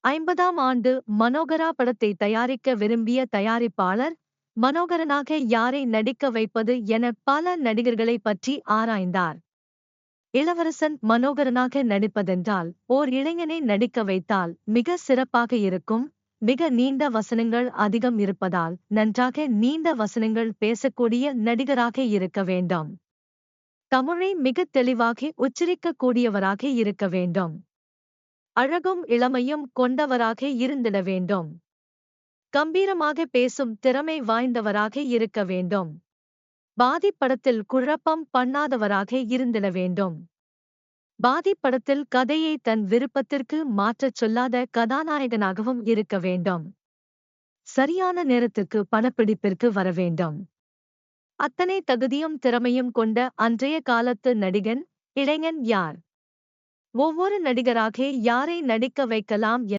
50ஆம் ஆண்டு மனோகரா படத்தை தயாரிக்க விரும்பிய தயாரிப்பாளர், மனோகரனாக யாரை நடிக்க வைப்பது என பல நடிகர்களைப் பற்றி ஆராய்ந்தார். இளவரசன் மனோகரனாக நடிப்பதென்றால் ஓர் இளைஞனை நடிக்க வைத்தால் மிக சிறப்பாக இருக்கும். மிக நீண்ட வசனங்கள் அதிகம் இருப்பதால் நன்றாக நீண்ட வசனங்கள் பேசக்கூடிய நடிகராக இருக்க வேண்டும். தமிழை மிகத் தெளிவாக உச்சரிக்கக்கூடியவராக இருக்க வேண்டும். அழகும் இளமையும் கொண்டவராக இருந்திட வேண்டும். கம்பீரமாக பேசும் திறமை வாய்ந்தவராக இருக்க வேண்டும். பாதி படத்தில் குழப்பம் பண்ணாதவராக இருந்திட வேண்டும். பாதி படத்தில் கதையை தன் விருப்பத்திற்கு மாற்றச் சொல்லாத கதாநாயகனாகவும் இருக்க வேண்டும். சரியான நேரத்துக்கு படப்பிடிப்பிற்கு வர வேண்டும். அத்தனை தகுதியும் திறமையும் கொண்ட அன்றைய காலத்து நடிகன், இளைஞன் யார்? ஒவ்வொரு நடிகராக யாரை நடிக்க வைக்கலாம்